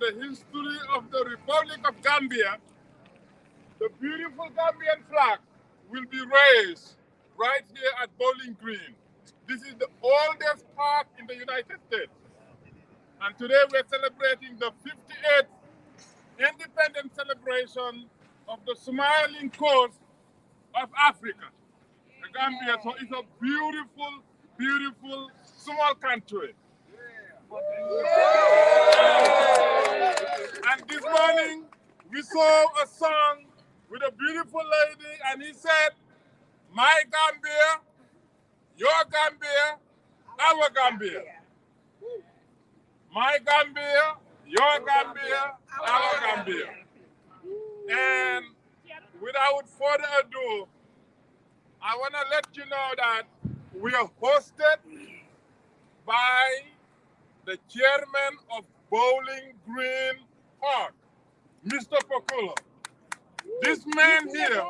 the history of the Republic of Gambia, the beautiful Gambian flag will be raised right here at Bowling Green. This is the oldest park in the United States. And today we're celebrating the 58th independence celebration of the smiling coast of Africa, the Gambia. So it's a beautiful, beautiful small country. And this morning we saw a song with a beautiful lady, and he said, "My Gambia, your Gambia, our Gambia. My Gambia, your Gambia, our Gambia." And without further ado, I want to let you know that we are hosted by the chairman of Bowling Green Park, Mr. Pakula. This man here,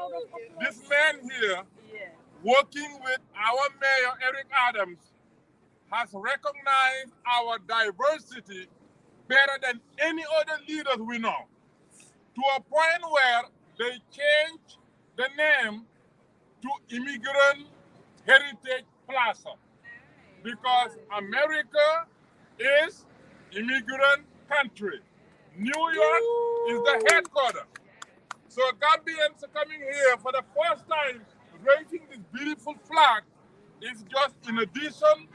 working with our mayor, Eric Adams, has recognized our diversity better than any other leaders we know, to a point where they changed the name to Immigrant Heritage Plaza, because America is immigrant country. New York is the headquarters. So Gambians are coming here for the first time, raising this beautiful flag is just in addition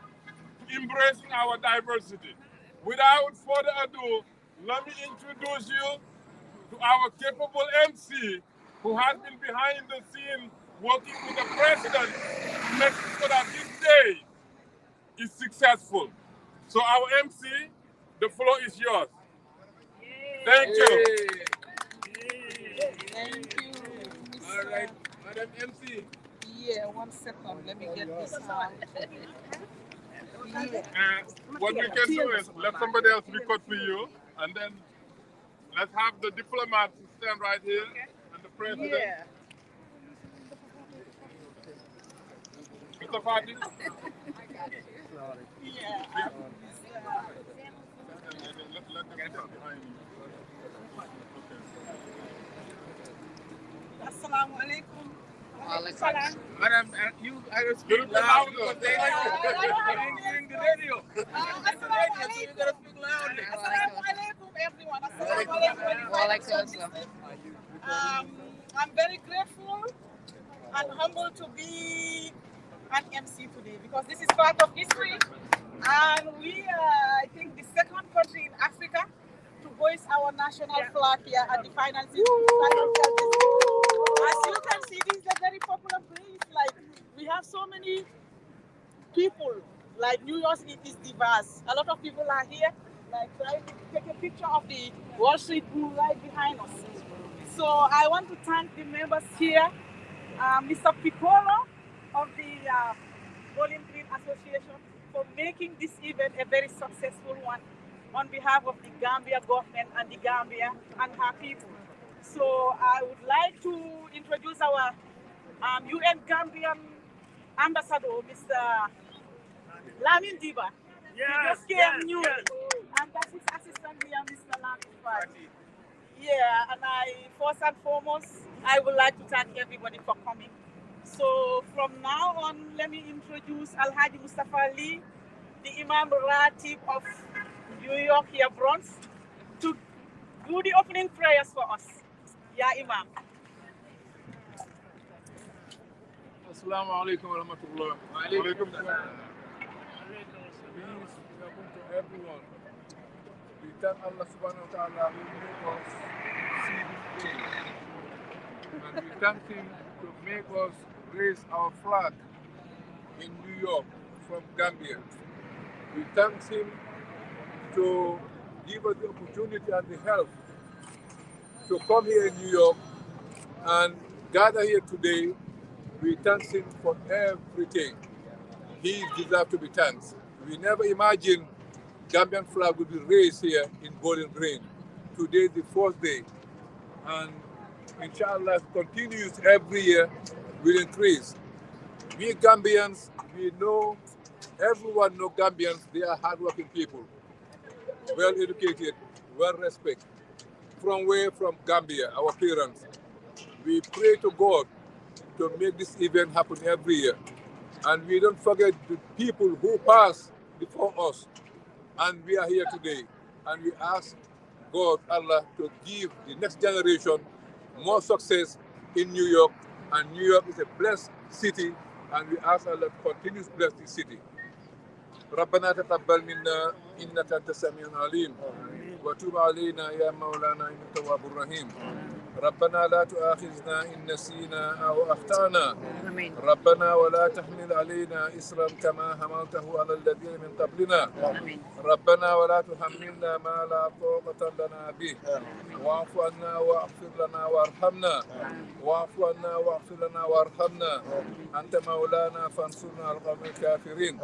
to embracing our diversity. Without further ado, let me introduce you to our capable MC who has been behind the scene working with the president to make sure that this day is successful. So our MC, the floor is yours. Thank you. Thank you. All right, Madam MC. Yeah, 1 second. Let me get this out. What we can do is let somebody else record for you, and then let's have the diplomats stand right here and the president. Yeah. Mr. Fati. Yeah. Let them stand behind you. Assalamu alaikum. Madam, you I speak loud because they hearing the radio. Assalamu So you gotta speak loudly. alaikum, everyone. Assalamu alaikum. I'm very grateful and humbled to be an MC today because this is part of history, and we are, I think, the second country in Africa to hoist our national flag here at the final service. As you can see, this is a very popular place. Like, we have so many people. Like, New York is diverse. A lot of people are here. Like, trying to take a picture of the Wall Street Blue right behind us. So I want to thank the members here, Mr. Piccolo of the Bowling Green Association, for making this event a very successful one on behalf of the Gambia government and the Gambia and her people. So I would like to introduce our UN Gambian ambassador, Mr. Lamin Diba. He just came newly. And that's his assistant here, Mr. Lamin Fati. Yeah, and first and foremost, I would like to thank everybody for coming. So from now on, let me introduce Alhaji Mustafa Ali, the Imam Ratib of New York here, Bronx, to do the opening prayers for us. Yeah, Imam. Assalamu alaikum wa rahmatullah. Alaikum salam. Peace to everyone. We thank Allah subhanahu wa ta'ala who made us see this day. And we thank him to make us raise our flag in New York from Gambia. We thank him to give us the opportunity and the help to come here in New York and gather here today. We thank him for everything. He deserves to be thanked. We never imagined Gambian flag would be raised here in Bowling Green. Today is the fourth day. And inshallah, if it continues every year, will increase. We Gambians, we know, everyone knows Gambians, they are hardworking people, well educated, well respect. From Gambia, our parents. We pray to God to make this event happen every year. And we don't forget the people who passed before us. And we are here today. And we ask God, Allah, to give the next generation more success in New York. And New York is a blessed city. And we ask Allah to continue to bless this city. ربنا تقبل منا إنك أنت السميع العليم وتب علينا يا مولانا إنك التواب الرحيم ربنا لا تؤاخذنا إن نسينا أو أخطأنا ربنا ولا تحمل علينا إصرا كما حملته على الذين من قبلنا ربنا ولا تحملنا ما لا طاقة لنا به واعف عنا واغفر لنا وارحمنا واعف عنا واغفر لنا وارحمنا أنت مولانا فانصرنا على القوم الكافرين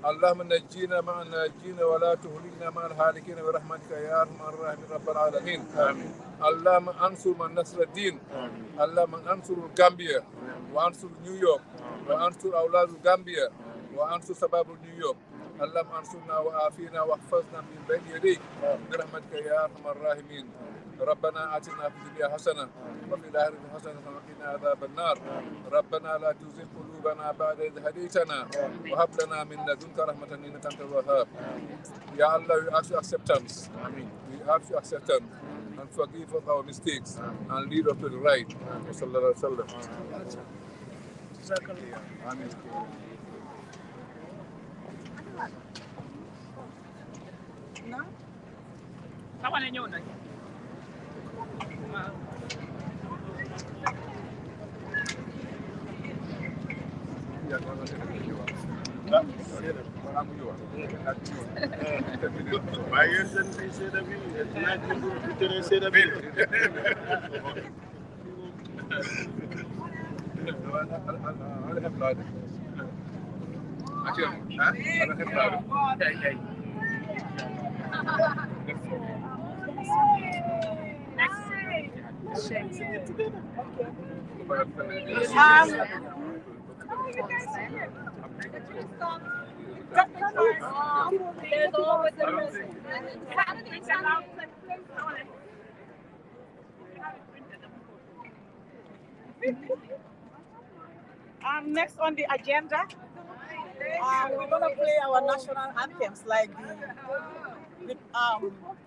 اللهم نجينا مع الناجين ولا تهلكنا مع الهالكين برحمتك يا ارحم الراحمين رب العالمين آمين. اللهم انصر من نصر الدين اللهم انصر غامبيا وانصر نيويورك وانصر اولاد غامبيا وانصر شباب نيويورك اللهم انصرنا وعافينا واحفظنا من بين يديك برحمتك يا ارحم الراحمين ربنا آتنا في الدنيا حسنة وفي الآخرة حسنة وقنا عذاب النار ربنا لا تزغ قلوبنا بعد إذ هديتنا وهب لنا من لدنك رحمة إنك أنت الوهاب Ya Allah, we ask your acceptance. We ask your acceptance and forgive us our mistakes and lead us to the right. Sallallahu alaihi wasallam. Amen. No? Kawan yang nyonya. Next on the agenda, we're going to play our national anthems like the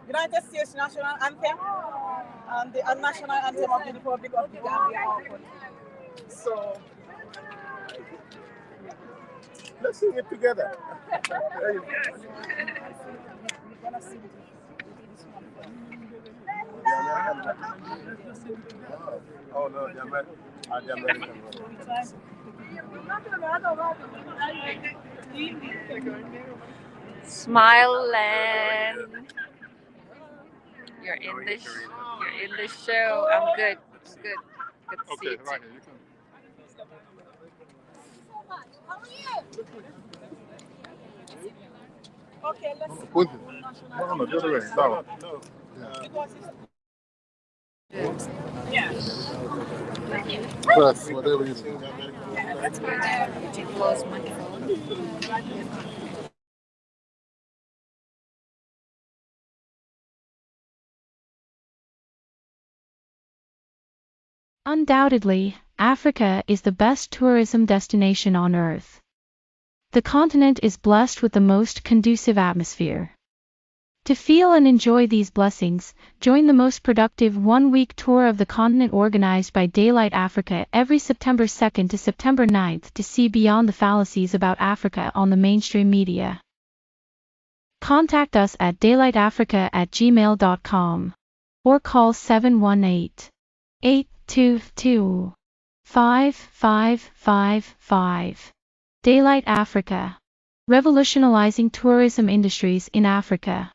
United States national anthem and the national anthem of the Republic of the Gambia. So Let's sing it together. we're going to sing this one. Oh no, the American one. Smiling. You're in the show. I'm good. It's good. Good to see you. Right, Too. you can. Okay, let's sing Put our it. national No, the other way. That one. Press whatever you sing. Did you close my phone? Undoubtedly, Africa is the best tourism destination on Earth. The continent is blessed with the most conducive atmosphere. To feel and enjoy these blessings, join the most productive one-week tour of the continent organized by Daylight Africa every September 2nd to September 9th to see beyond the fallacies about Africa on the mainstream media. Contact us at daylightafrica@gmail.com or call 718-822-5555. Daylight Africa. Revolutionizing tourism industries in Africa.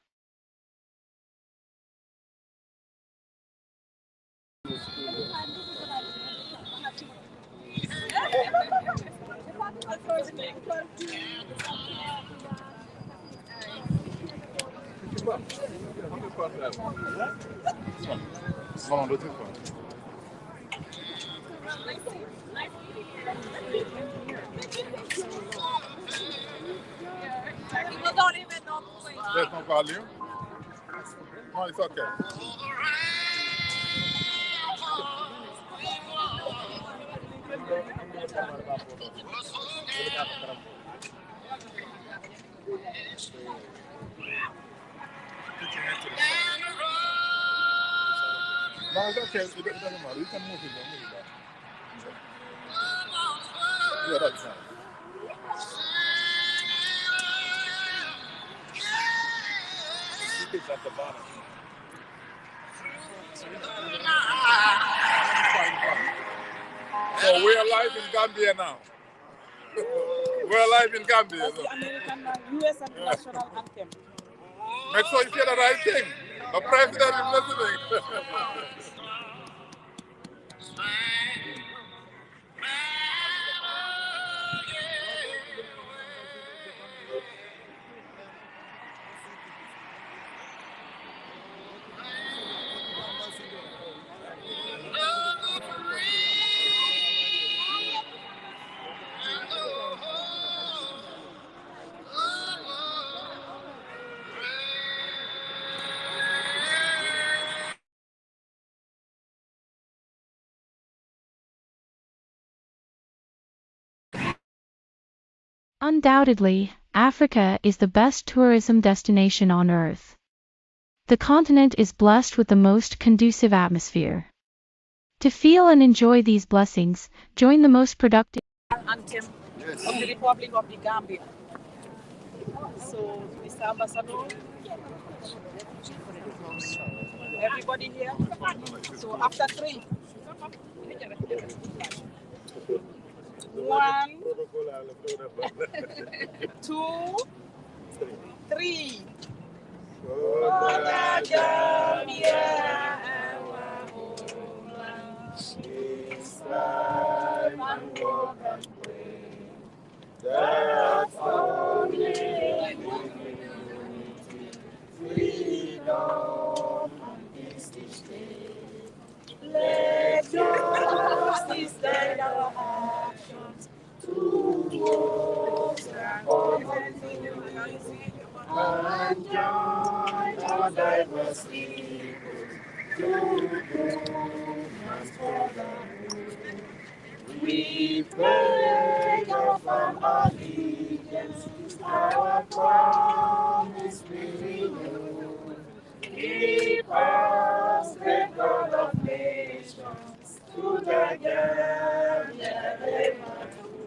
People don't even know. There's no value. No, it's okay. No, it's okay. It doesn't matter. You can move it. Move it back. Yeah, that's fine. It's at the bottom. So we're live in Gambia now. We're live in Gambia. That's the American US and national anthem. Make sure you say the right thing. The president is listening. Undoubtedly, Africa is the best tourism destination on Earth. The continent is blessed with the most conducive atmosphere. To feel and enjoy these blessings, join the most productive Anthem of the Republic of the Gambia. So, Mr. Ambassador, everybody here. So after 3, 1, 2, 3. For the Gambia, our homeland, it's time and walk and pray that only unity, freedom, and peace this day. Let justice guide our actions towards the common unity and join our diverse peoples to goodness for the good. We pledge our firm allegiance, our promise we renew. Keep us, great God of nations, to the Gambia ever true.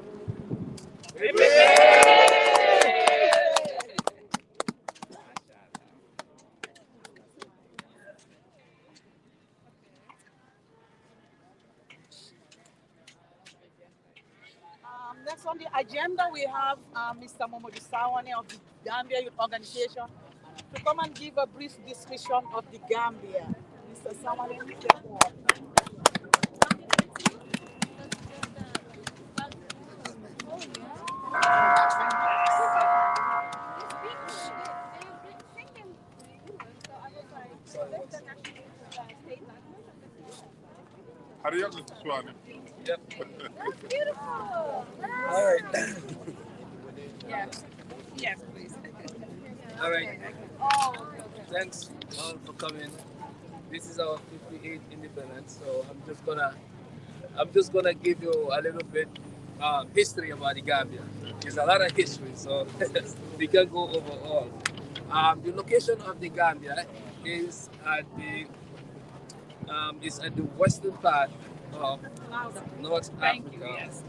Next on the agenda, we have Mr. Momodu Sawane of the Gambia Youth Organization to come and give a brief description of the Gambia. Mr. Sawane, take over. Hurry up, Mr. Swan. Yep. That's beautiful. All right. Yeah. Yes, please. All right. Thanks all for coming. This is our 58th independence, so I'm just gonna give you a little bit history about the Gambia. There's a lot of history, so we can go over all. The location of the Gambia is at the western part of North Africa. Yes.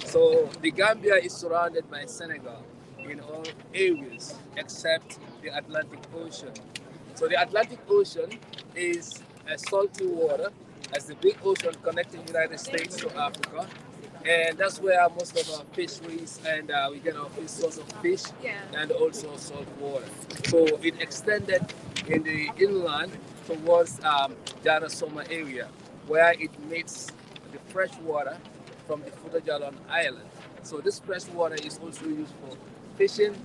So the Gambia is surrounded by Senegal in all areas except the Atlantic Ocean. So the Atlantic Ocean is a salty water as the big ocean connecting the United States to Africa. And that's where most of our fisheries and we get our source of fish and also salt water. So it extended in the inland towards Jarasoma area where it meets the fresh water from the Futajalon Island. So this fresh water is also used for fishing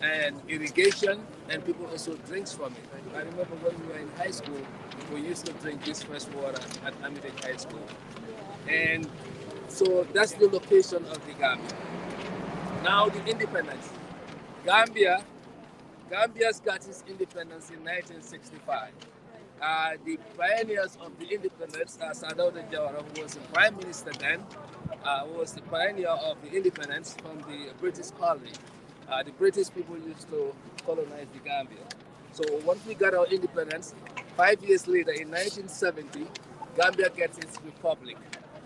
and irrigation, and people also drinks from it. I remember when we were in high school, we used to drink this fresh water at Armitage High School. And so that's the location of the Gambia. Now the independence. Gambia Gambia's got its independence in 1965. The pioneers of the independence, Sadauda Jawara, who was the prime minister then, was the pioneer of the independence from the British colony. The British people used to colonize the Gambia. So once we got our independence, 5 years later, in 1970, Gambia gets its republic.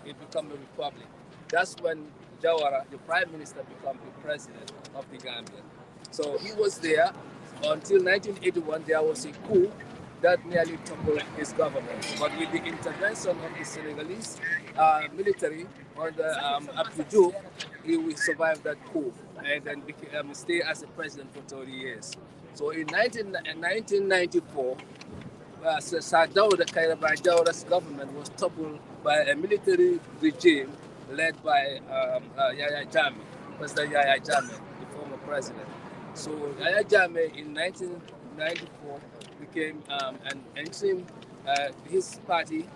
It becomes a republic. That's when Jawara, the prime minister, becomes the president of the Gambia. So he was there until 1981. There was a coup that nearly toppled his government. But with the intervention of the Senegalese military under Abdou Diouf, he will survive that coup and then stay as a president for 30 years. So in 1994, Sir Dawda Kairaba Jawara's government was toppled by a military regime led by Yahya Jammeh, President Yahya Jammeh, the former president. So Yahya Jammeh in 1994 became an interim, his party,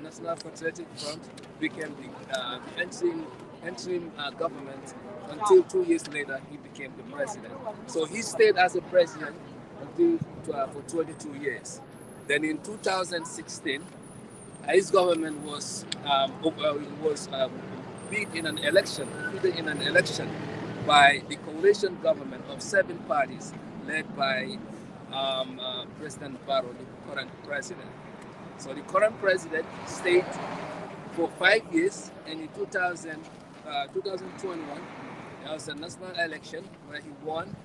National Patriotic Front, became the interim government until 2 years later he became the president. So he stayed as a president until for 22 years. Then in 2016, his government was defeated in an election by the coalition government of 7 parties led by President Barrow, the current president. So the current president stayed for 5 years, and in 2021, there was a national election where he won,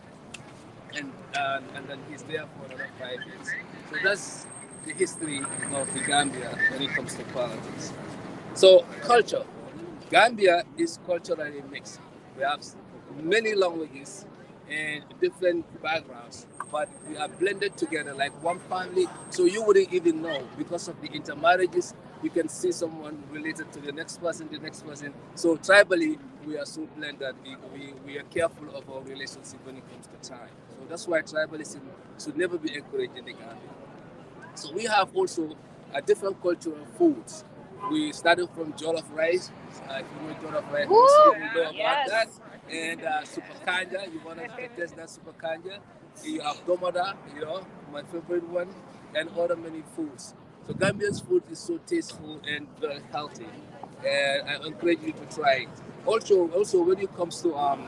and then he's there for another 5 years. So that's the history of the Gambia when it comes to politics. So culture. Gambia is culturally mixed. We have many languages and different backgrounds, but we are blended together like one family. So you wouldn't even know because of the intermarriages. You can see someone related to the next person, the next person. So tribally, we are so blended. We are careful of our relationship when it comes to time. So that's why tribalism should never be encouraged in the Gambia. So we have also different cultural foods. We started from jollof rice. If you know jollof rice, most people know about that. And super kanja, you want to test that super kanja. You have domoda, my favorite one, and other many foods. So Gambian's food is so tasteful and very healthy, and I encourage you to try it. Also when it comes to our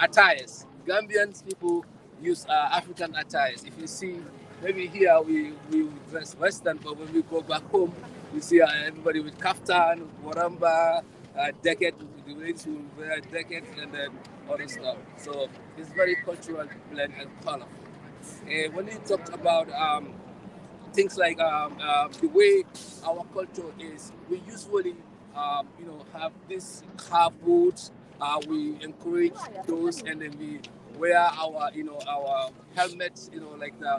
attires, Gambian people use African attires. If you see, maybe here we dress Western, but when we go back home, you see everybody with kaftan, waramba, jacket, the ladies will wear jacket, and then other stuff. So it's very cultural blend and colorful. And when you talked about things like the way our culture is, we usually have these car boots. We encourage those, and then we wear our helmets,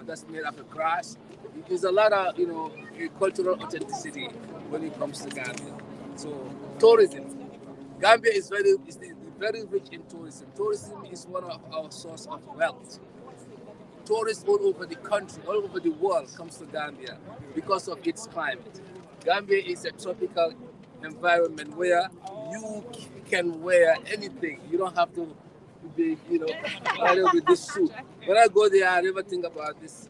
that's made of grass. There's a lot of cultural authenticity when it comes to Gambia. So tourism, Gambia is very rich in tourism. Tourism is one of our source of wealth. Tourists all over the country, all over the world comes to Gambia because of its climate. Gambia is a tropical environment where you can wear anything. You don't have to be, with this suit. When I go there, I never think about this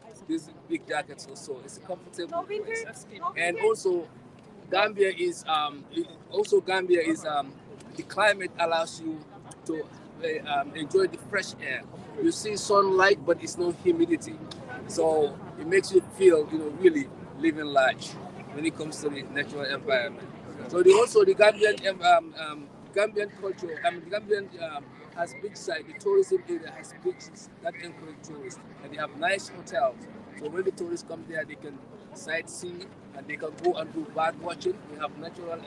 big jackets or so. It's a comfortable place. And also, Gambia is the climate allows you to enjoy the fresh air. You see sunlight, but it's no humidity, so it makes you feel really living large when it comes to the natural environment. So the Gambian culture. The Gambian has big side. The tourism area has beaches that encourage tourists, and they have nice hotels. So when the tourists come there, they can sightsee and they can go and do bird watching. We have natural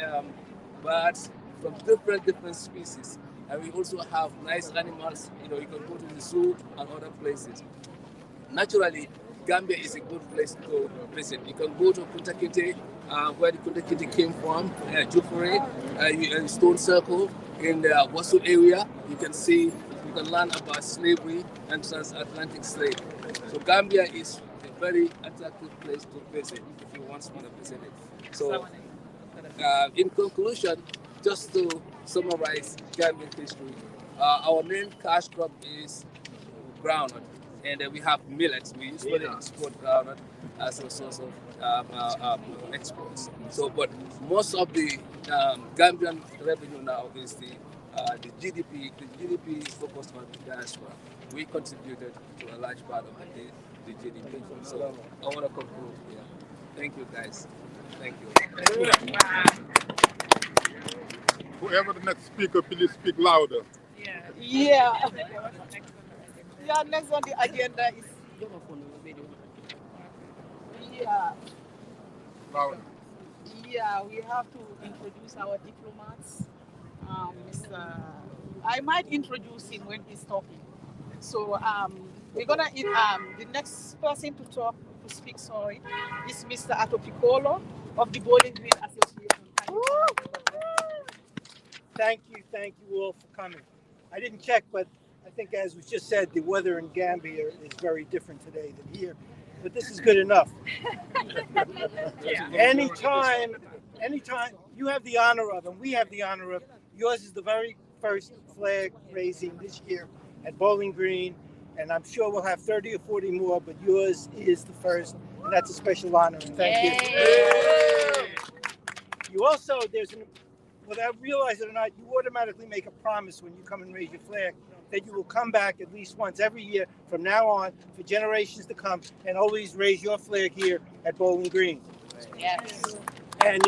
birds from different species. And we also have nice animals. You can go to the zoo and other places. Naturally, Gambia is a good place to visit. You can go to Kunta Kinte, where the Kunta Kinte came from, Jufure, Stone Circle in the Wasu area. You can learn about slavery and transatlantic slave. So Gambia is a very attractive place to visit if you want to visit it. So in conclusion, just to summarize Gambian history, our main cash crop is groundnut, and then we have millets. We usually export groundnut as a source of exports. So, but most of the Gambian revenue now is the GDP. The GDP is focused on the diaspora. We contributed to a large part of the GDP. So I want to conclude here. Thank you, guys. Thank you. Whoever the next speaker, please speak louder. Yeah. Yeah, next on the agenda is Louder. yeah, we have to introduce our diplomats. Mr. I might introduce him when he's talking. So we're gonna the next person to speak, sorry, is Mr. Atopicolo of the Bowling Green Association. Thank you all for coming. I didn't check, but I think, as was just said, the weather in Gambia is very different today than here. But this is good enough. Anytime you have the honor of, and we have the honor of, yours is the very first flag raising this year at Bowling Green, and I'm sure we'll have 30 or 40 more, but yours is the first, and that's a special honor. And thank you. You also, whether I realize it or not, you automatically make a promise when you come and raise your flag that you will come back at least once every year from now on for generations to come and always raise your flag here at Bowling Green. Yes. And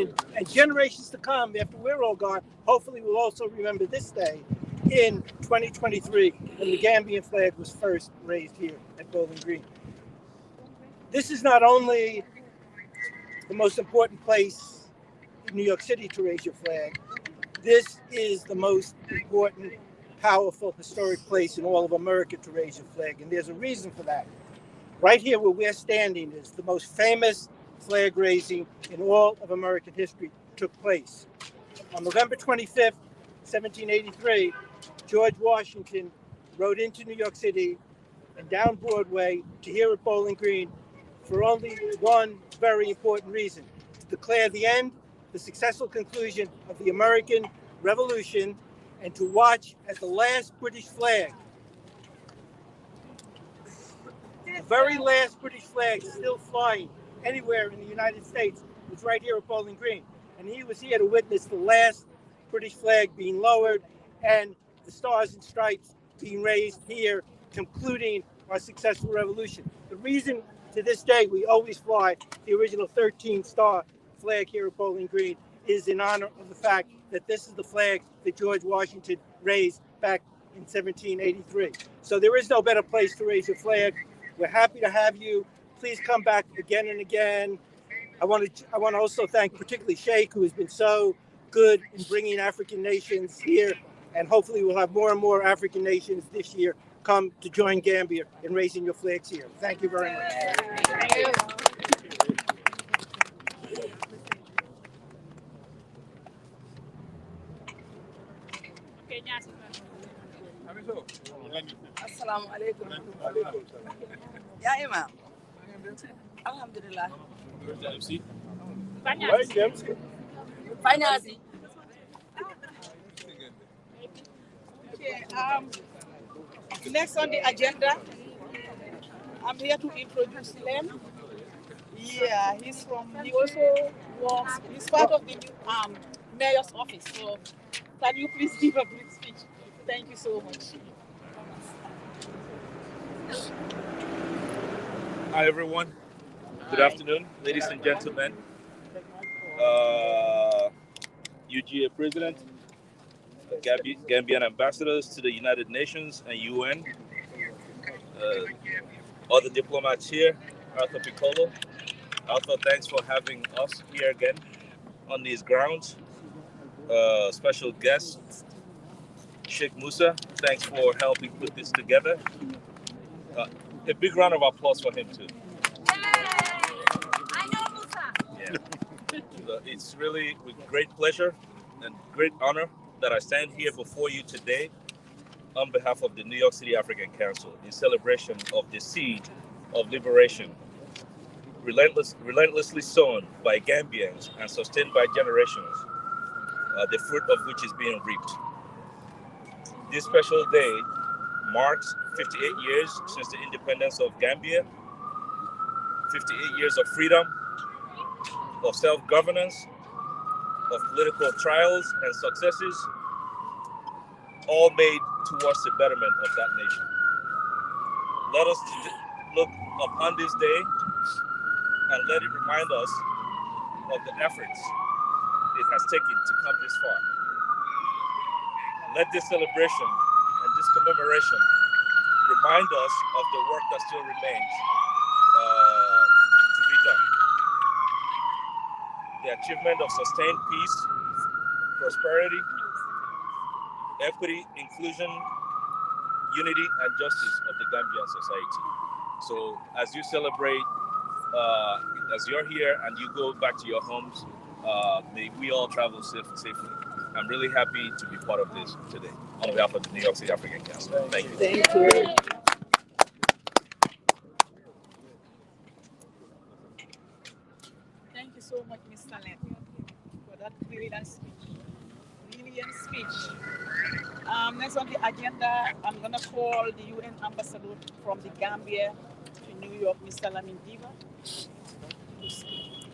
generations to come, after we're all gone, hopefully we'll also remember this day in 2023 when the Gambian flag was first raised here at Bowling Green. This is not only the most important place in New York City to raise your flag, this is the most important, powerful, historic place in all of America to raise your flag. And there's a reason for that. Right here where we're standing is the most famous flag raising in all of American history took place. On November 25th, 1783, George Washington rode into New York City and down Broadway to here at Bowling Green for only one very important reason: to declare the successful conclusion of the American Revolution, and to watch as the last British flag, the very last British flag still flying anywhere in the United States, was right here at Bowling Green. And he was here to witness the last British flag being lowered and the Stars and Stripes being raised here, concluding our successful revolution. The reason to this day we always fly the original 13-star flag here at Bowling Green is in honor of the fact that this is the flag that George Washington raised back in 1783. So there is no better place to raise your flag. We're happy to have you. Please come back again and again. I want to also thank particularly Sheikh, who has been so good in bringing African nations here, and hopefully we'll have more and more African nations this year come to join Gambia in raising your flags here. Thank you very much. Thank you. Assalamu alaikum. Ya Imam. Alhamdulillah. Finance. Okay, next on the agenda, I'm here to introduce Lem. Yeah, he's part of the new mayor's office. So can you please give a brief speech? Thank you so much. Hi, everyone. Good afternoon, ladies and gentlemen. UGA President, Gambian ambassadors to the United Nations and UN, other diplomats here, Arthur Piccolo. Arthur, thanks for having us here again on these grounds. Special guest, Sheikh Musa, thanks for helping put this together. A big round of applause for him too. I know Musa. Yeah. It's really with great pleasure and great honor that I stand here before you today on behalf of the New York City African Council in celebration of the seed of liberation, relentlessly sown by Gambians and sustained by generations, the fruit of which is being reaped. This special day marks 58 years since the independence of Gambia, 58 years of freedom, of self-governance, of political trials and successes, all made towards the betterment of that nation. Let us look upon this day and let it remind us of the efforts it has taken to come this far. Let this celebration and this commemoration remind us of the work that still remains to be done. The achievement of sustained peace, prosperity, equity, inclusion, unity, and justice of the Gambian society. So as you celebrate, as you're here and you go back to your homes, may we all travel safely. I'm really happy to be part of this today on behalf of the New York City African Council. Thank you. Thank you. Thank you so much, Mr. Len, for that brilliant speech. Brilliant speech. Next on the agenda, I'm going to call the UN ambassador from the Gambia to New York, Mr. Lamin Diva, to speak.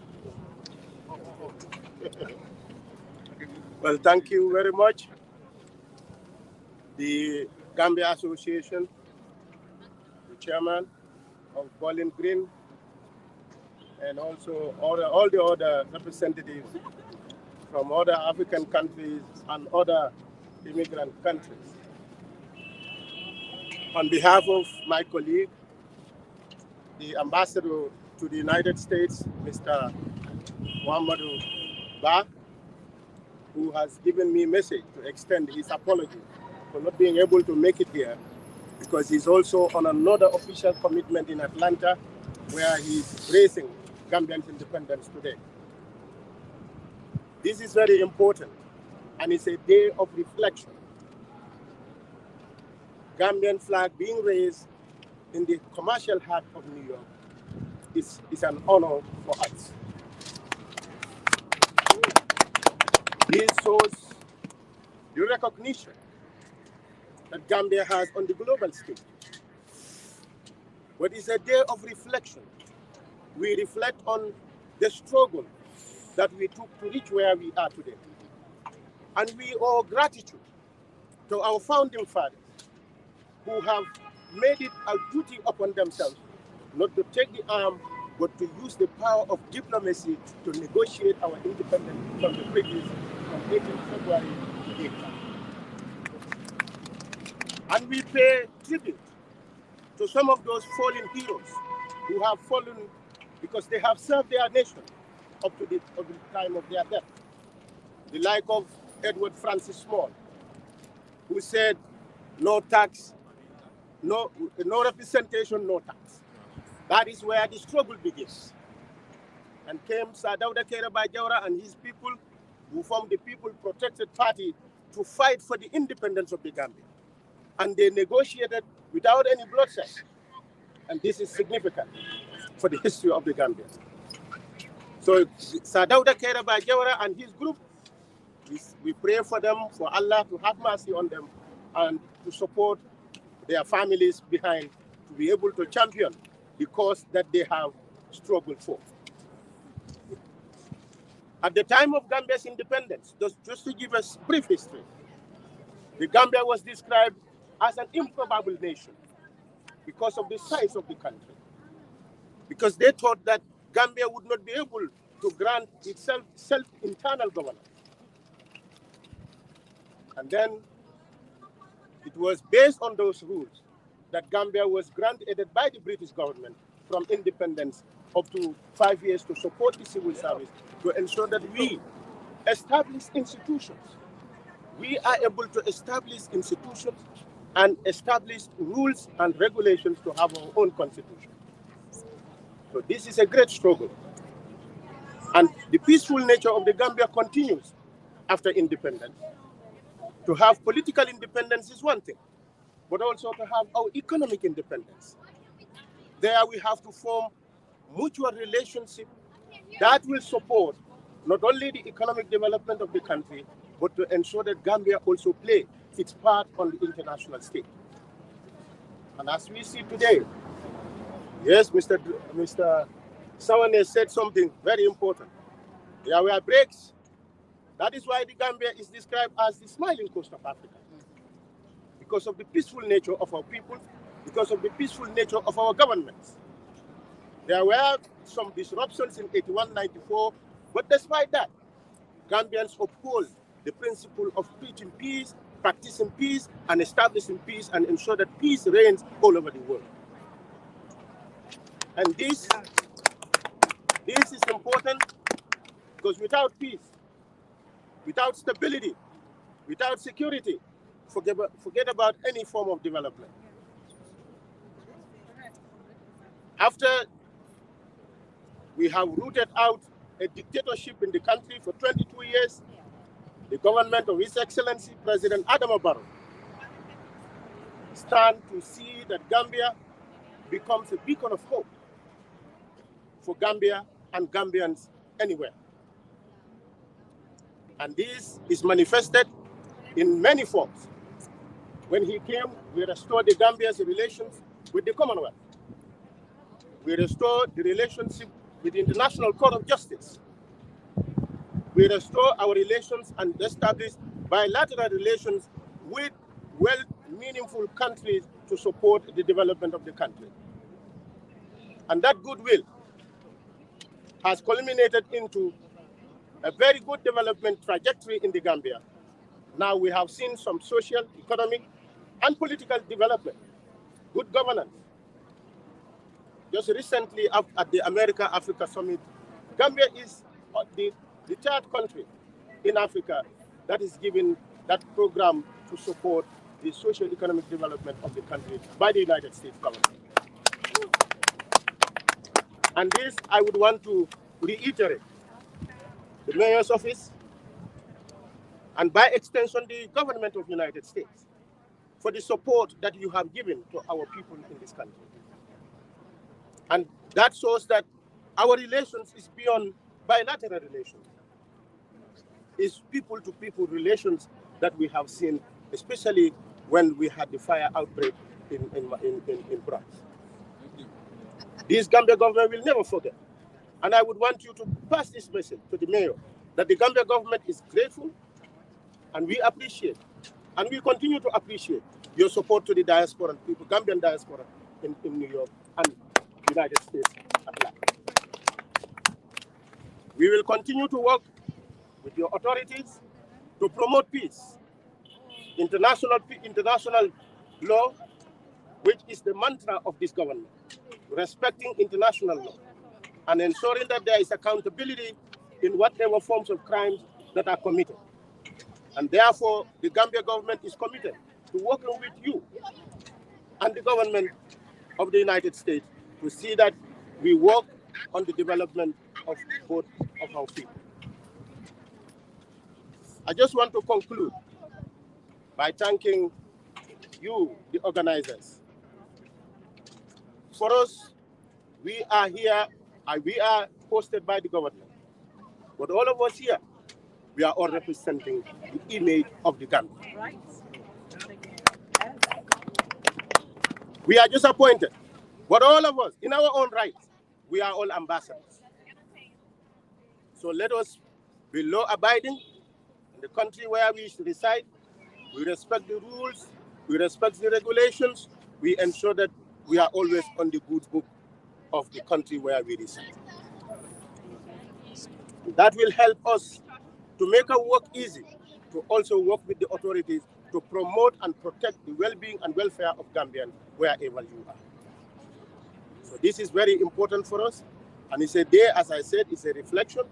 Well, thank you very much. The Gambia Association, the chairman of Bowling Green, and also all the other representatives from other African countries and other immigrant countries. On behalf of my colleague, the ambassador to the United States, Mr. Muhammadu Ba, who has given me a message to extend his apology for not being able to make it here, because he's also on another official commitment in Atlanta where he's raising Gambian independence today. This is very important, and it's a day of reflection. Gambian flag being raised in the commercial heart of New York is an honor for us. This shows the recognition that Gambia has on the global stage. But it's a day of reflection. We reflect on the struggle that we took to reach where we are today. And we owe gratitude to our founding fathers who have made it a duty upon themselves not to take the arm, but to use the power of diplomacy to negotiate our independence from the British from 18th February to 8th. And we pay tribute to some of those fallen heroes who have fallen because they have served their nation up to the time of their death. The like of Edward Francis Small, who said, no tax, no representation, no tax. That is where the struggle begins. And came Sir Dawda Kairaba Jawara and his people, who formed the People Protected Party, to fight for the independence of the Gambia. And they negotiated without any bloodshed. And this is significant for the history of the Gambia. So Sir Dawda Kairaba Jawara and his group, we pray for them, for Allah to have mercy on them and to support their families behind to be able to champion the cause that they have struggled for. At the time of Gambia's independence, just to give us brief history, the Gambia was described as an improbable nation because of the size of the country. Because they thought that Gambia would not be able to grant itself self-internal governance. And then it was based on those rules that Gambia was granted by the British government from independence up to 5 years to support the civil service to ensure that we establish institutions. We are able to establish institutions and establish rules and regulations to have our own constitution. So this is a great struggle. And the peaceful nature of the Gambia continues after independence. To have political independence is one thing, but also to have our economic independence. There we have to form mutual relationship that will support not only the economic development of the country, but to ensure that Gambia also play its part on the international stage. And as we see today, yes, Mr. Sawane said something very important. There were breaks. That is why the Gambia is described as the smiling coast of Africa. Because of the peaceful nature of our people, because of the peaceful nature of our governments. There were some disruptions in 81, 94, but despite that, Gambians uphold the principle of preaching peace, practicing peace, and establishing peace, and ensure that peace reigns all over the world. And this is important because without peace, without stability, without security, forget about any form of development. After we have rooted out a dictatorship in the country for 22 years, the government of His Excellency President Adama Barrow stand to see that Gambia becomes a beacon of hope for Gambia and Gambians anywhere. And this is manifested in many forms. When he came, we restored the Gambia's relations with the Commonwealth. We restored the relationship with the International Court of Justice. We restore our relations and establish bilateral relations with meaningful countries to support the development of the country. And that goodwill has culminated into a very good development trajectory in the Gambia. Now we have seen some social, economic, and political development, good governance. Just recently at the America-Africa Summit, Gambia is the third country in Africa that is given that program to support the social economic development of the country by the United States government. And this, I would want to reiterate the mayor's office, and by extension, the government of the United States, for the support that you have given to our people in this country. And that shows that our relations is beyond bilateral relations. It's people-to-people relations that we have seen, especially when we had the fire outbreak in France. This Gambia government will never forget. And I would want you to pass this message to the mayor that the Gambia government is grateful and we appreciate, and we continue to appreciate your support to the diaspora and people, Gambian diaspora in New York and United States at large. We will continue to work with your authorities to promote peace, international law, which is the mantra of this government, respecting international law, and ensuring that there is accountability in whatever forms of crimes that are committed. And therefore, the Gambia government is committed to working with you and the government of the United States to see that we work on the development of both of our people. I just want to conclude by thanking you, the organizers. For us, we are here, and we are hosted by the government. But all of us here, we are all representing the image of the Gambia. Right. We are just appointed. But all of us, in our own right, we are all ambassadors. So let us be law-abiding in the country where we reside. We respect the rules. We respect the regulations. We ensure that we are always on the good book of the country where we reside. That will help us to make our work easy, to also work with the authorities to promote and protect the well-being and welfare of Gambians wherever you are. So this is very important for us. And it's a day, as I said, it's a reflection.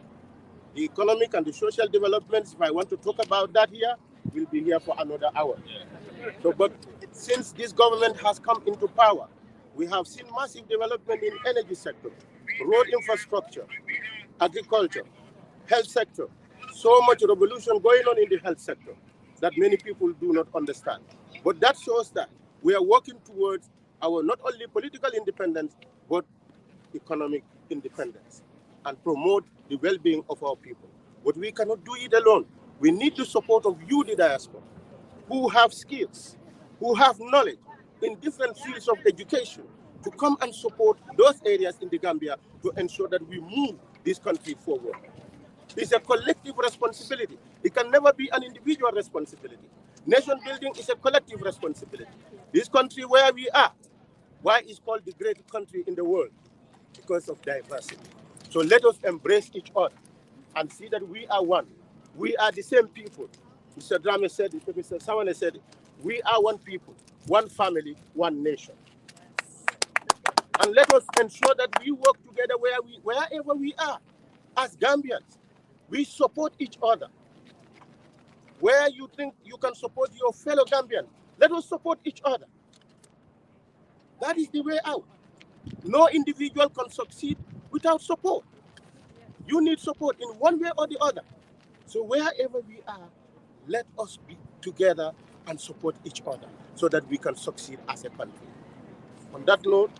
The economic and the social developments, if I want to talk about that here, we'll be here for another hour. So, but since this government has come into power, we have seen massive development in energy sector, road infrastructure, agriculture, health sector. So much revolution going on in the health sector that many people do not understand. But that shows that we are working towards our not only political independence, but economic independence and promote the well-being of our people. But we cannot do it alone. We need the support of you, the diaspora, who have skills, who have knowledge, in different fields of education to come and support those areas in the Gambia to ensure that we move this country forward. It's a collective responsibility. It can never be an individual responsibility. Nation building is a collective responsibility. This country where we are, why is called the great country in the world? Because of diversity. So let us embrace each other and see that we are one. We are the same people. Mr. Drame said it, Mr. Sawane said it. We are one people, one family, one nation. And let us ensure that we work together wherever we are. As Gambians, we support each other. Where you think you can support your fellow Gambian, let us support each other. That is the way out. No individual can succeed without support. You need support in one way or the other. So wherever we are, let us be together and support each other so that we can succeed as a country. On that note,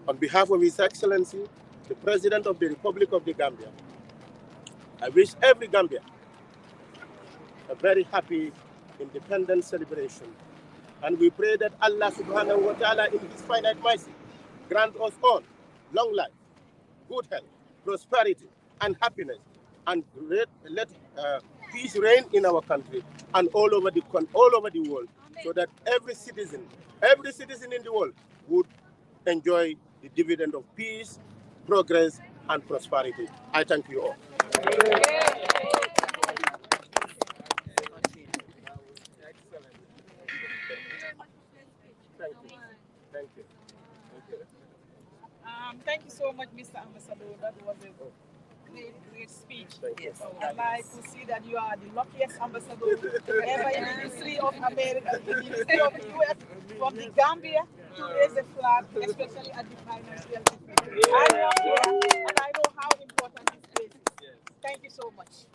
on behalf of His Excellency, the President of the Republic of the Gambia, I wish every Gambian a very happy independence celebration. And we pray that Allah subhanahu wa ta'ala in His finite mercy grant us all long life, good health, prosperity, and happiness, and let peace reign in our country and all over the world, so that every citizen in the world would enjoy the dividend of peace, progress, and prosperity. I thank you all. Thank you. Thank you so much, Mr. Ambassador. That was a great speech. Yes. And I could see that you are the luckiest ambassador ever in the history of America, in the history of the U.S., from the Gambia to raise a flag, especially at the financial defense. I am here, and I know how important this place is. Thank you so much.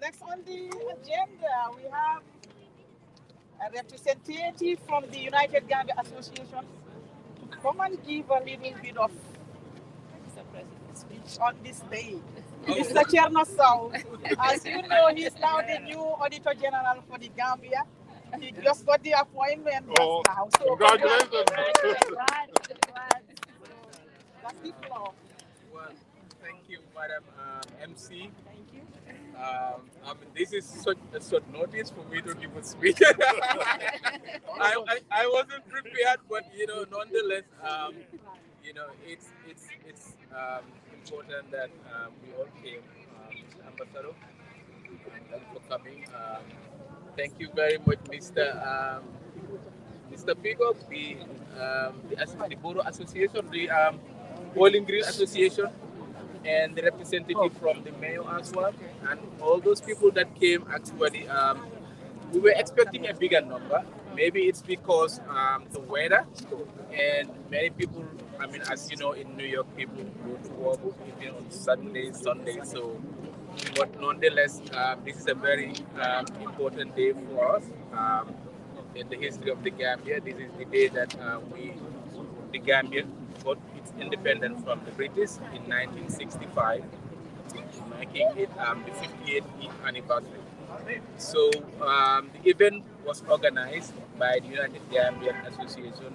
Next on the agenda, we have a representative from the United Gambia Association to come and give a little bit of speech on this day. Mr. Chernosau, as you know, he's now the new Auditor General for the Gambia. He just got the appointment just now. So congratulations. That's the floor. Well, thank you, Madam MC. Thank you. This is such a short notice for me to give a speech. I wasn't prepared, but nonetheless, it's important that we all came, Mr. Ambassador. Thank you for coming. Thank you very much, Mr. Peacock, the Borough Association, the Bowling Green Association, and the representative from the mayor as well, and all those people that came. Actually, we were expecting a bigger number. Maybe it's because the weather, and many people, as you know, in New York, people go to work even on Saturdays, Sundays. So, but nonetheless, this is a very important day for us in the history of the Gambia. This is the day that the Gambia, got its independence from the British in 1965, making it the 58th anniversary. So the event was organized by the United Gambian Association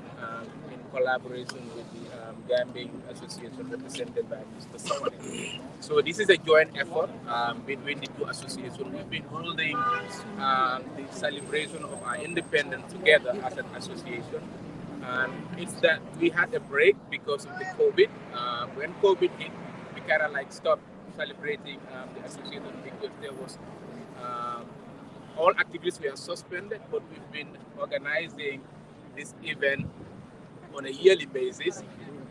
in collaboration with the Gambian Association represented by Mr. Sawane. So this is a joint effort between the two associations. We've been holding the celebration of our independence together as an association. It's that we had a break because of the COVID. When COVID hit, we kind of stopped celebrating the association because there was all activities were suspended, but we've been organizing this event on a yearly basis.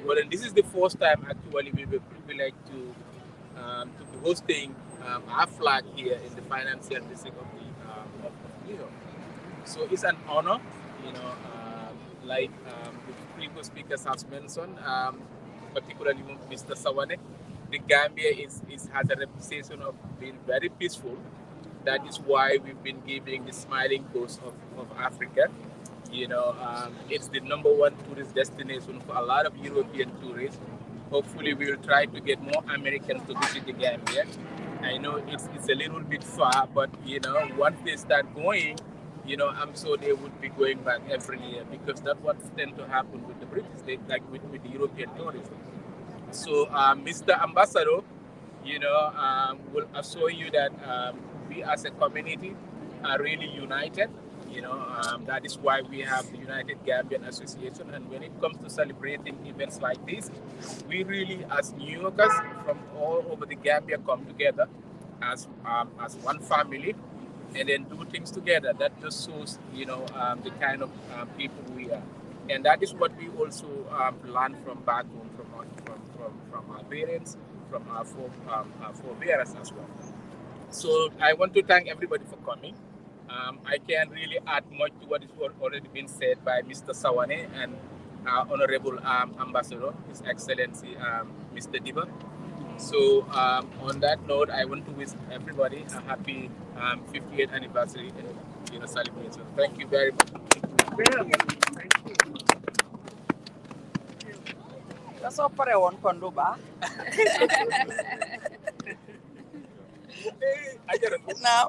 But this is the first time actually we were privileged to be hosting our flag here in the financial district of New York. So it's an honor, like the previous speakers have mentioned, particularly Mr. Sawane. The Gambia has a reputation of being very peaceful. That is why we've been giving the smiling coast of Africa. It's the #1 tourist destination for a lot of European tourists. Hopefully, we will try to get more Americans to visit the Gambia. I know it's a little bit far, but once they start going, So they would be going back every year because that's what tend to happen with the British, with the European tourism. So, Mr. Ambassador, will assure you that we as a community are really united. That is why we have the United Gambian Association. And when it comes to celebrating events like this, we really, as New Yorkers from all over the Gambia, come together as one family and then do things together. That just shows, the kind of people we are. And that is what we also learn from back home, from our parents, from our forebears as well. So I want to thank everybody for coming. I can't really add much to what is already been said by Mr. Sawane and Honorable Ambassador, His Excellency Mr. Diba. So on that note, I want to wish everybody a happy 50th anniversary celebration. Thank you very much. That's all for one condo ba. Now,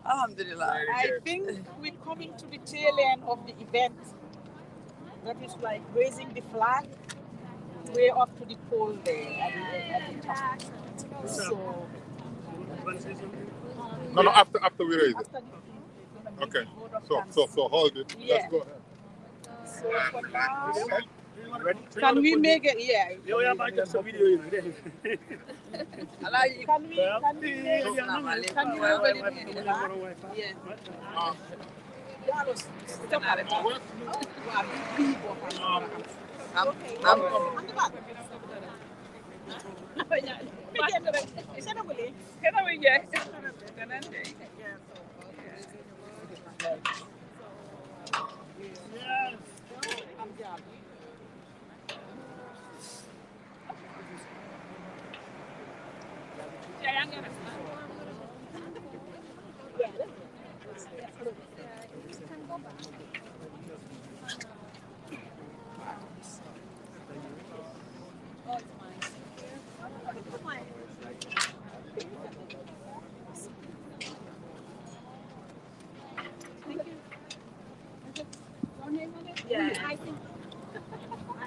Alhamdulillah. I think we're coming to the tail end of the event. That is like raising the flag way off to the pole there at the top. So, No, after we raise it. Okay. So hold it. Yeah. Let's go ahead. So for now, can we make it? Yeah. Can we make it? Yeah, I think.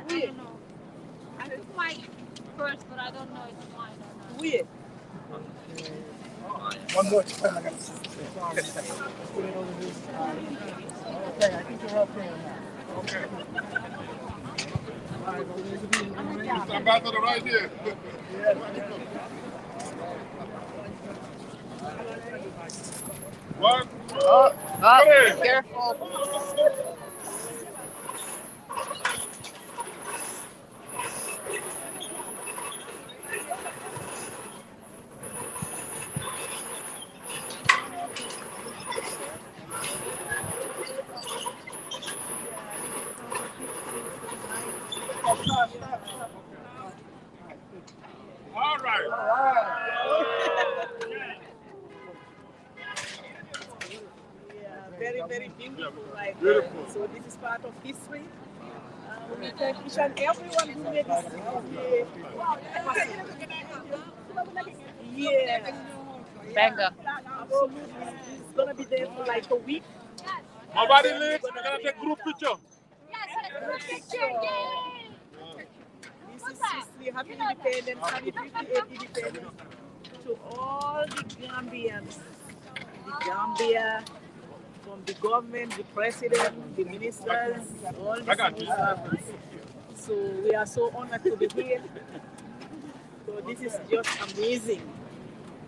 I don't know. I took mine first, but I don't know if it's mine or not. Weird. One more time. I got to put it over this. Okay, I think you're okay on that. Okay. Mr. Ambassador, right here. One, three. Careful. All right. Very, very beautiful. Like, Beautiful. So this is part of history. We thank each and everyone who made this yeah. Banger. Absolutely. It's gonna be there for like a week. Nobody leaves. We're gonna take group picture. This is history. Happy independence. Happy 58th independence to all the Gambians. The Gambia, from the government, the president, the ministers, all the civil servants. So we are so honored to be here. So this is just amazing.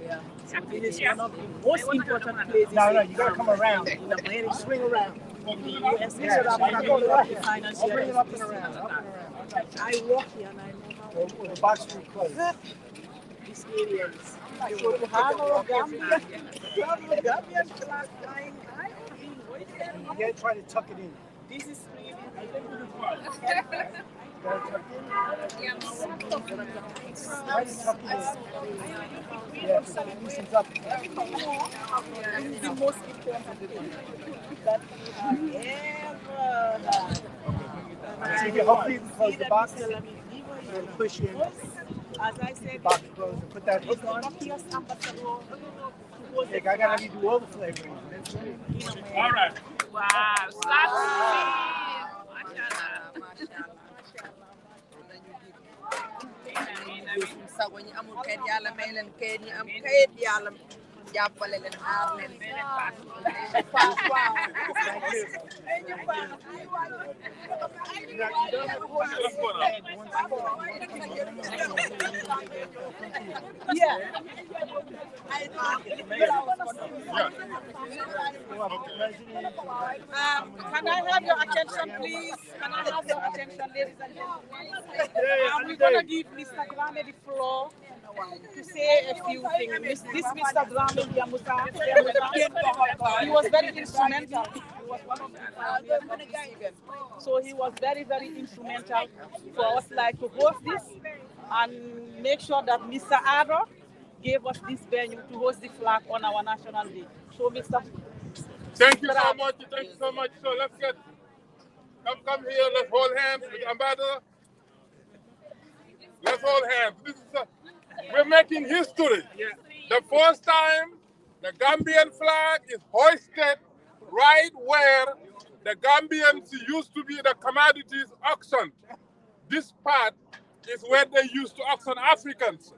Yeah. So this is one of the most important places. No, you gotta come around. In America. Swing around. In the US, Yeah, the financial bring it up and around. I work here and I know how The box will close. these areas. So to have our Gambian flag flying high, You gotta try to tuck it in. this is really Try to tuck it in. Yeah, because it loosens up. this is the most important thing that we have ever had. So you can hopefully close the box. Let me give and push in. As I said, Box close and put that hook on. Like I gotta redo all the flavoring. All right. Wow, slap sa ko ñi amul kayit yàlla may leen kayit ñi am kayit yàlla jàppale leen aar leen yeah. Can I have your attention, please? Can I have your attention, ladies and gentlemen? We're going to give Mr. Grame the floor to say a few things. This Mr. Grame Yamusa, he was very instrumental. He was one of the pioneers of this event. So he was very, very instrumental for us like to host this and make sure that Mr. Ado gave us this venue to host the flag on our national day. So, Mr. Thank you so much. Thank you so much. So let's come here. Let's hold hands with Ambassador. Let's hold hands. We're making history. The first time the Gambian flag is hoisted right where the Gambians used to be the commodities auction. This part is where they used to auction Africans.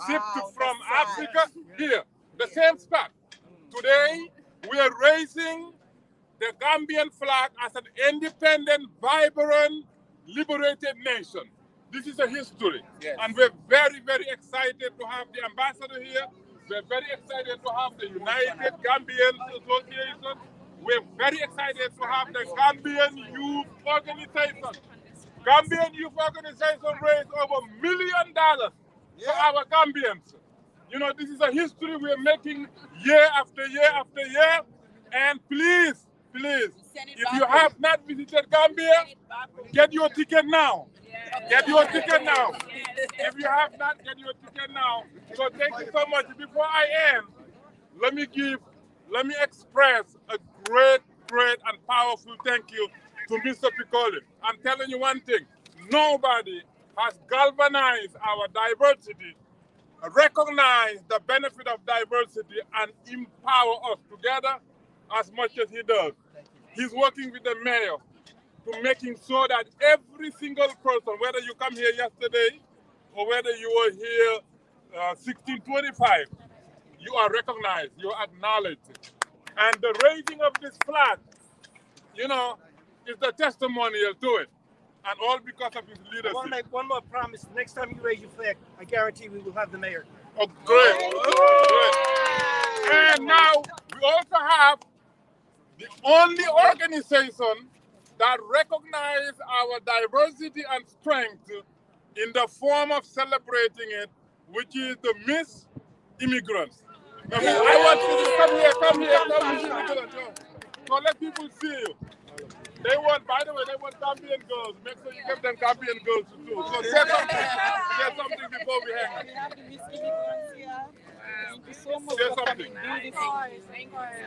Shipped from Africa here, the same spot. Today, we are raising the Gambian flag as an independent, vibrant, liberated nation. This is a history. Yes. And we're very, very excited to have the ambassador here. We're very excited to have the United Gambian Association. We're very excited to have the Gambian Youth Organization. Gambian Youth Organization raised over $1 million for our Gambians. You know, this is a history we're making year after year after year. And please, if you have not visited Gambia, get your ticket now. Get your ticket now. If you have not, get your ticket now. So thank you so much. Before I end, let me express a great and powerful thank you to Mr. Piccoli. I'm telling you one thing, nobody has galvanized our diversity, recognize the benefit of diversity, and empower us together as much as he does. He's working with the mayor to making sure that every single person, whether you come here yesterday or whether you were here 1625, you are recognized, you are acknowledged. And the raising of this flag, you know, is the testimonial to it. And all because of his leadership. I want to make one more promise. Next time you raise your flag, I guarantee we will have the mayor. Oh, great. Great. And now we also have the only organization that recognizes our diversity and strength in the form of celebrating it, which is the Miss Immigrants. I want you to come here. So let people see you. They want, by the way, they want Gambian girls. Make sure you give them Gambian girls too. So say something before we hang up. We have the Miss Immigrants here. Thank you so much Say for something. coming. Beautiful.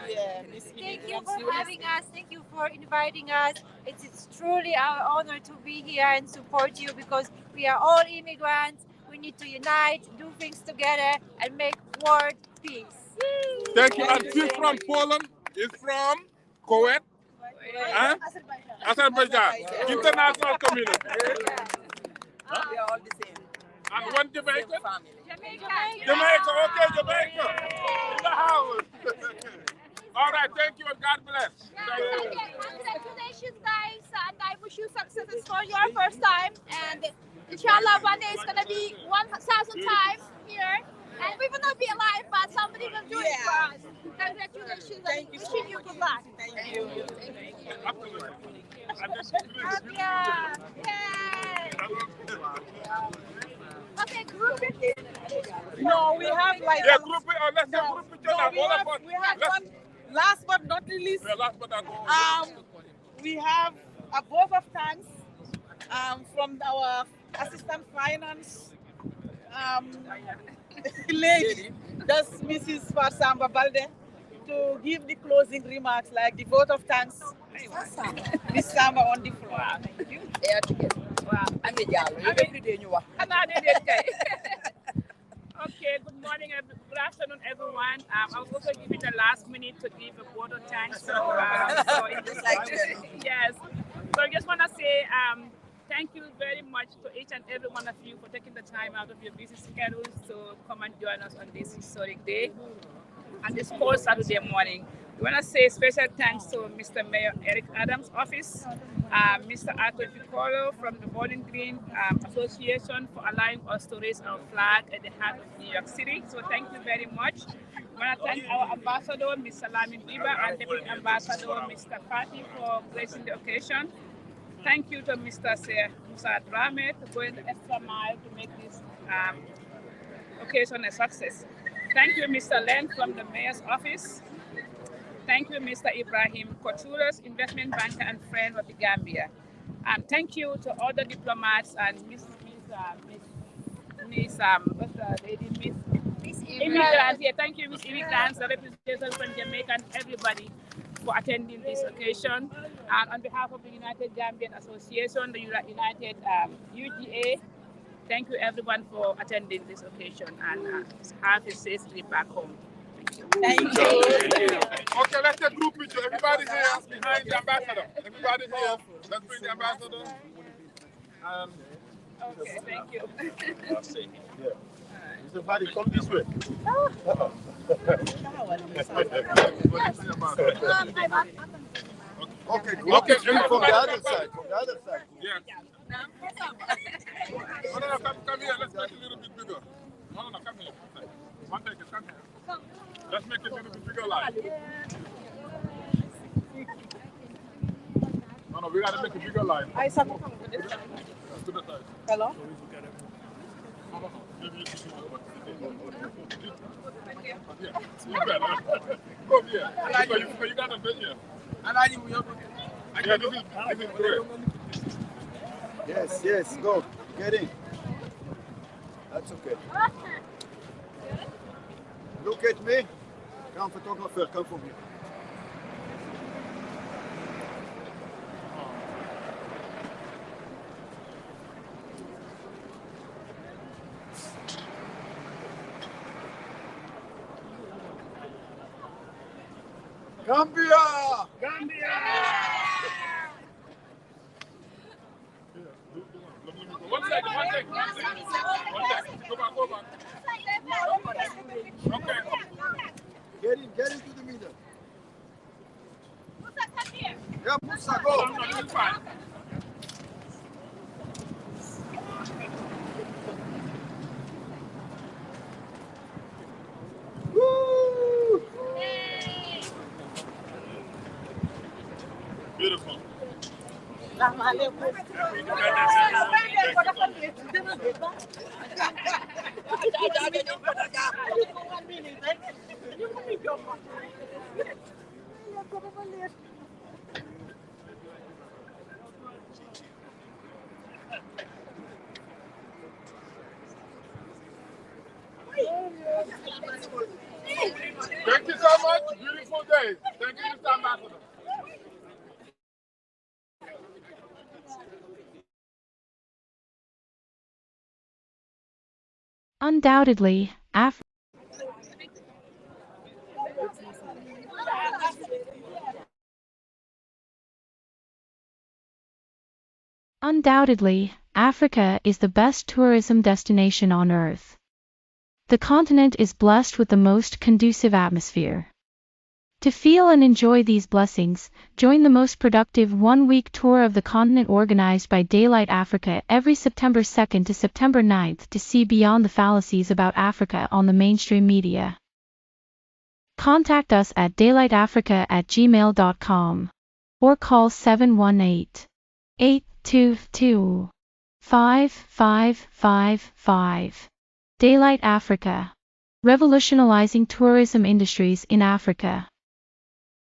Yeah, Miss Thank you Immigrants. for having us. Thank you for inviting us. It's truly our honor to be here and support you because we are all immigrants. We need to unite, do things together, and make world peace. Thank you. And she's from Poland. Is from Kuwait. Huh? Azerbaijan. International community. We are all the same. And one Jamaican? Jamaica. Jamaica, okay, Jamaica. In the house. All right, thank you and God bless. Congratulations, guys, and I wish you successes for your first time. And inshallah, one day it's gonna be 1,000 times here. And we will not be alive, but somebody will do it for us. Congratulations and wishing you good luck. Thank you. Okay, group it. No, we have like let's group it. no, we have one. Last but not least, we have a vote of thanks from our assistant finance lady, that's Mrs. Farsamba Balde, to give the closing remarks, like the vote of thanks. Miss Samba on the floor. Thank you. Wow. Andi Diallo, you every day you walk. Okay, good morning, good afternoon, everyone. I was also giving the last minute to give a vote of thanks. Yes. So I just want to say thank you very much to each and every one of you for taking the time out of your busy schedules to come and join us on this historic day and this cold Saturday morning. We want to say special thanks to Mr. Mayor Eric Adams' office, Mr. Arthur Piccolo from the Bowling Green Association for allowing us to raise our flag at the heart of New York City. So thank you very much. We want to thank our ambassador, Mr. Lamin Biba, and Deputy Ambassador, Mr. Fati, for gracing the occasion. Thank you to Mr. Musa Drame for going the extra mile to make this occasion a success. Thank you, Mr. Len from the Mayor's office. Thank you, Mr. Ibrahim Couture's investment banker and friend of the Gambia. Thank you to all the diplomats and Miss Immigrants. Yeah, thank you, Miss Immigrants, the representatives from Jamaica and everybody for attending this occasion. And on behalf of the United Gambian Association, the United UGA, thank you everyone for attending this occasion and have a safe trip back home. Thank you. Okay, let's take group picture. Everybody here behind the ambassador. Everybody here. Let's bring the ambassador. Okay, thank you. Yeah. Mr. Fadi, come this way. Okay, from the other side. From the other side. Yeah. No, come here. Let's make it a little bit bigger. No, come here. One second, come here. Let's make it a little bit bigger line. No, we gotta make a bigger line. I saw come to this side. Hello? You better. Come here. You gotta be here. Yeah, this is great. Yes, go. Get in. That's okay. Look at me. Come, photographer, come for me. Gambia! Gambia! One second. Go back. Okay. Get into the middle. Musa, come here. Yeah, Musa, go. No, it's fine. Woo! Beautiful. Thank you so much. Beautiful day. Thank you, Mr. Ambassador. Undoubtedly, Africa is the best tourism destination on Earth. The continent is blessed with the most conducive atmosphere. To feel and enjoy these blessings, join the most productive one-week tour of the continent organized by Daylight Africa every September 2nd to September 9th to see beyond the fallacies about Africa on the mainstream media. Contact us at daylightafrica@gmail.com or call 718-822-5555. Daylight Africa. Revolutionizing tourism industries in Africa.